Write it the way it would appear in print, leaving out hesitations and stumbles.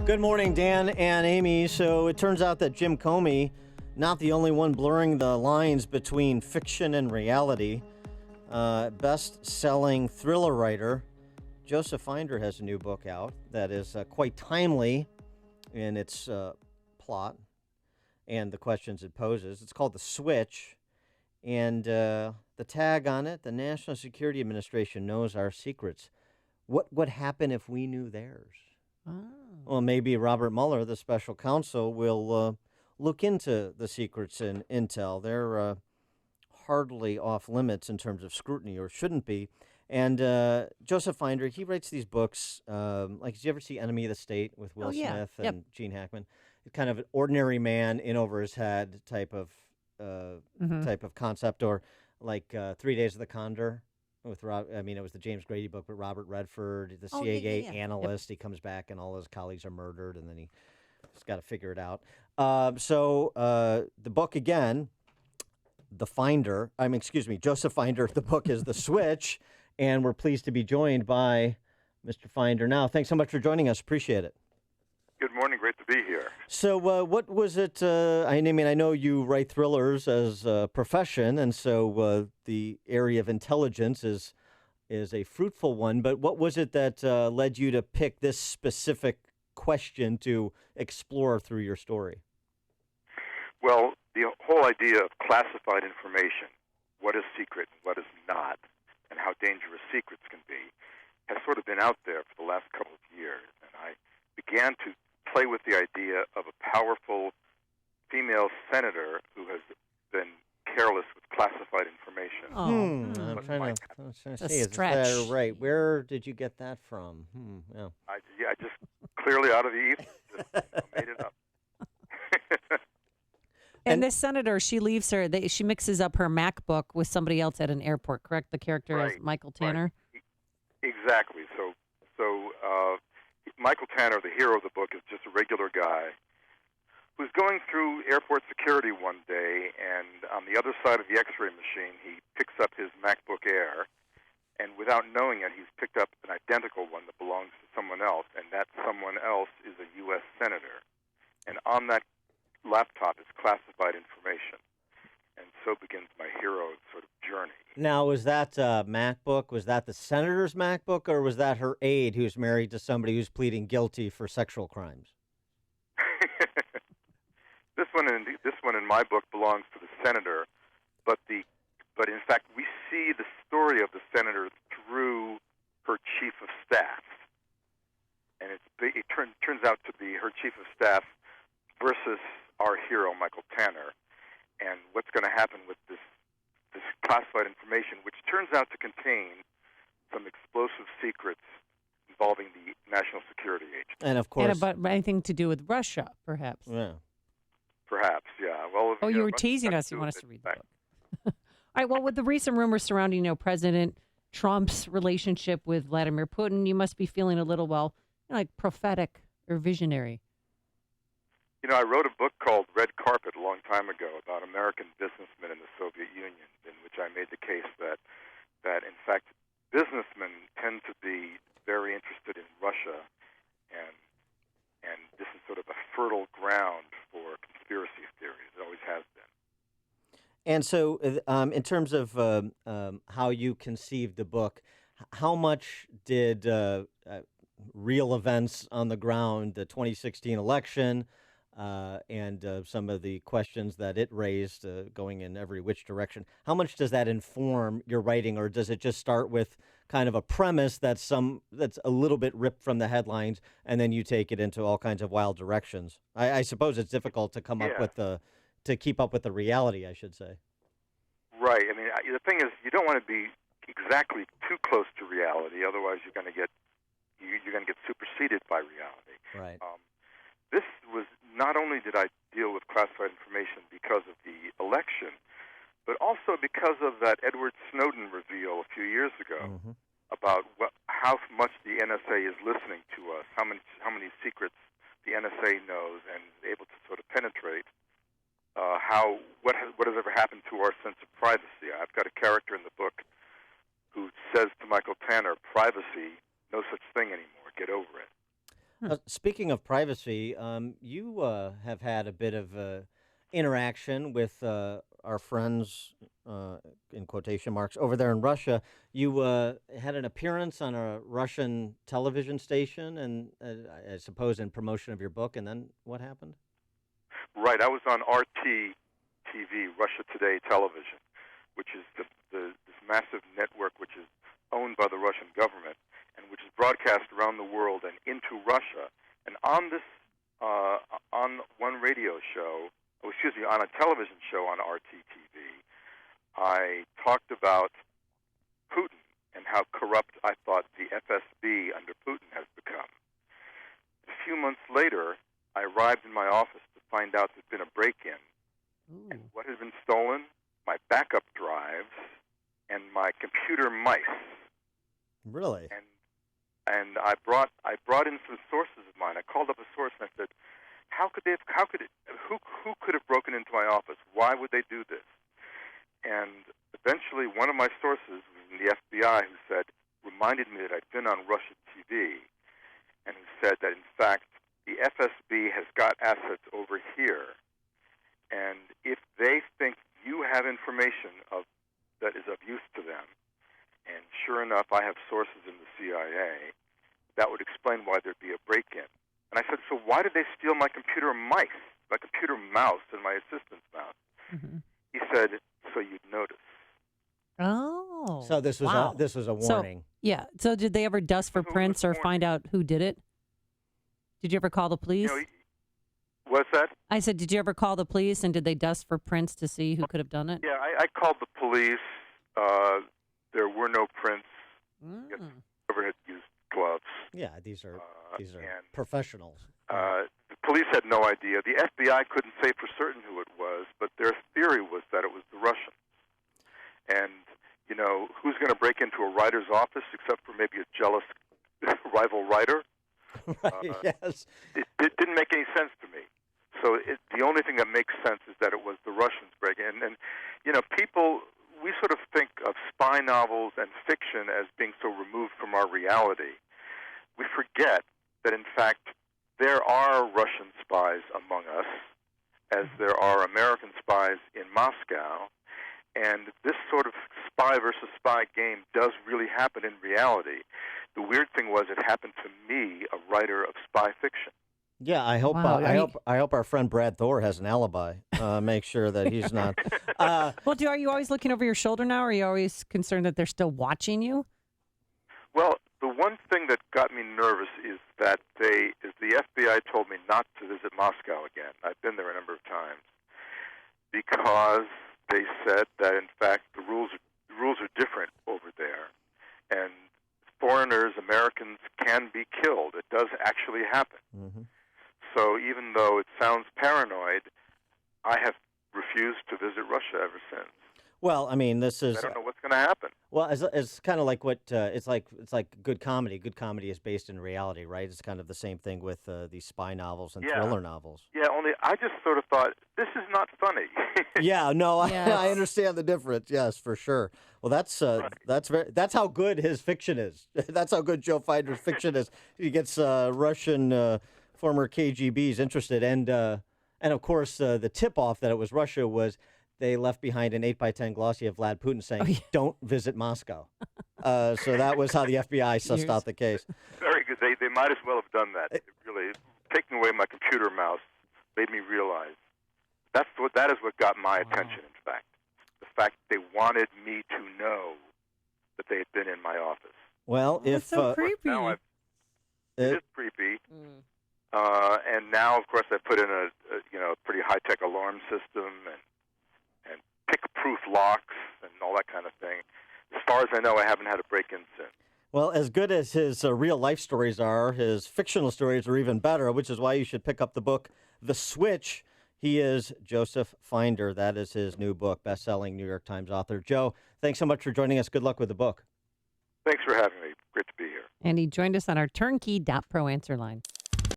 Good morning, Dan and Amy. So it turns out that Jim Comey, not the only one blurring the lines between fiction and reality. Best-selling thriller writer Joseph Finder has a new book out that is quite timely in its plot and the questions it poses. It's called The Switch, and the tag on it, the National Security Administration knows our secrets. What would happen if we knew theirs? Oh. Well, maybe Robert Mueller, the special counsel, will look into the secrets in Intel. They're hardly off limits in terms of scrutiny, or shouldn't be. And Joseph Finder, he writes these books. Like, did you ever see Enemy of the State with Will Smith and Gene Hackman? Kind of an ordinary man in over his head type of concept, or like 3 Days of the Condor. With it was the James Grady book, but Robert Redford, the CIA analyst, he comes back and all his colleagues are murdered, and then he's got to figure it out. So the book again, Joseph Finder. The book is The Switch, and we're pleased to be joined by Mr. Finder now. Thanks so much for joining us. Appreciate it. Good morning. Great to be here. So what was it? I know you write thrillers as a profession, and so the area of intelligence is a fruitful one. But what was it that led you to pick this specific question to explore through your story? Well, the whole idea of classified information, what is secret and what is not, and how dangerous secrets can be, has sort of been out there for the last couple of years. And I began to play with the idea of a powerful female senator who has been careless with classified information. I'm trying to see. Is that right? Where did you get that from? Yeah. I just clearly out of the ether, just made it up. And this senator, she leaves she mixes up her MacBook with somebody else at an airport, correct? The character is Michael Tanner? Right. Exactly. So Michael Tanner, the hero of the book, is just a regular guy who's going through airport security one day, and on the other side of the X-ray machine, he picks up his MacBook Air, and without knowing it, he's picked up an identical one that belongs to someone else, and that someone else is a U.S. senator. And on that laptop is classified information. And so begins my hero's sort of journey. Now, was that MacBook, was that the senator's MacBook, or was that her aide who's married to somebody who's pleading guilty for sexual crimes? This one in my book belongs to the senator, but in fact we see the story of the senator through her chief of staff, and it turns out to be her chief of staff versus our hero Michael Tanner, and what's going to happen with this classified information, which turns out to contain some explosive secrets involving the National Security Agency. And of course, and about anything to do with Russia, perhaps. Yeah. Perhaps, yeah. Well, you were teasing us. You want us to read the book. All right. Well, with the recent rumors surrounding, President Trump's relationship with Vladimir Putin, you must be feeling a little, like prophetic or visionary. I wrote a book called Red Carpet a long time ago about American businessmen in the Soviet Union, in which I made the case that in fact, businessmen tend to be very interested in Russia, and this is sort of a fertile ground for conspiracy theories. It always has been. And so, in terms of how you conceived the book, how much did real events on the ground, the 2016 election, and some of the questions that it raised, going in every which direction, how much does that inform your writing, or does it just start with kind of a premise that's a little bit ripped from the headlines, and then you take it into all kinds of wild directions? I suppose it's difficult to come up with to keep up with the reality, I should say. Right. I mean, the thing is, you don't want to be exactly too close to reality, otherwise you're going to get superseded by reality. Right. This was, not only did I deal with classified information because of the election, but also because of that Edward Snowden reveal a few years ago about how much the NSA is listening to us, how many secrets the NSA knows and is able to sort of penetrate. What has ever happened to our sense of privacy? I've got a character in the book who says to Michael Tanner, "Privacy, no such thing anymore. Get over it." Speaking of privacy, you have had a bit of interaction with our friends, in quotation marks, over there in Russia. You had an appearance on a Russian television station, and I suppose in promotion of your book. And then what happened? Right. I was on RT TV, Russia Today Television, which is this massive network which is owned by the Russian government and which is broadcast around the world and into Russia. And on this, on one radio show, on a television show on RT-TV, I talked about Putin and how corrupt I thought the FSB under Putin has become. A few months later, I arrived in my office to find out there'd been a break-in. Ooh. And what had been stolen? My backup drives and my computer mice. Really? And I brought in some sources of mine. I called up a source and I said, who could have broken into my office? Why would they do this? And eventually one of my sources was in the FBI who reminded me that I'd been on Russia TV, and who said that in fact the FSB has got assets over here, and if they think you have information that is of use to them, and sure enough I have sources in the CIA, that would explain why there'd be a break-in. And I said, so why did they steal my computer mouse, and my assistant's mouse? Mm-hmm. He said, so you'd notice. Oh. So this was wow. this was a warning. So, yeah. So did they ever dust for It was a prints or warning. find out who did it? Did you ever call the police? What's that? I said, did you ever call the police, and did they dust for prints to see who could have done it? Yeah, I called the police. There were no prints. Mm. Whoever had used gloves. Yeah, these are and, professionals. The police had no idea. The FBI couldn't say for certain who it was, but their theory was that it was the Russians. And, who's going to break into a writer's office except for maybe a jealous rival writer? Right, yes. It didn't make any sense to me. So the only thing that makes sense is that it was the Russians breaking in. And, people, we sort of think of spy novels and fiction as being so removed from our reality. We forget that, in fact, there are Russian spies among us, as there are American spies in Moscow, and this sort of spy versus spy game does really happen in reality. The weird thing was it happened to me, a writer of spy fiction. Yeah, I hope Wow. I hope our friend Brad Thor has an alibi. Make sure that he's not. Well, are you always looking over your shoulder now, or are you always concerned that they're still watching you? Well, the one thing that got me nervous is that the FBI told me not to visit Moscow again. I've been there a number of times because they said that in fact the rules are different over there, and foreigners, Americans, can be killed. It does actually happen. Mm-hmm. So even though it sounds paranoid, I have refused to visit Russia ever since. Well, I mean, this is. I don't know what's going to happen. Well, it's kind of like what it's like good comedy. Good comedy is based in reality, right? It's kind of the same thing with these spy novels and thriller novels. Yeah, only I just sort of thought, this is not funny. Yeah, no, Yes. I understand the difference. Yes, for sure. Well, that's how good his fiction is. That's how good Joe Finder's fiction is. He gets Russian former KGBs interested, and of course the tip off that it was Russia was. They left behind an 8x10 glossy of Vlad Putin saying, "Don't visit Moscow." So that was how the FBI sussed out the case. Very good. They might as well have done that. It really, taking away my computer mouse made me realize that is what got my attention. In fact, the fact they wanted me to know that they had been in my office. Well, That's so creepy. Now it is creepy. And now, of course, I put in a pretty high-tech alarm system and pick-proof locks and all that kind of thing. As far as I know, I haven't had a break-in since. Well, as good as his real-life stories are, his fictional stories are even better, which is why you should pick up the book, The Switch. He is Joseph Finder. That is his new book, best-selling New York Times author. Joe, thanks so much for joining us. Good luck with the book. Thanks for having me. Great to be here. And he joined us on our turnkey.pro answer line.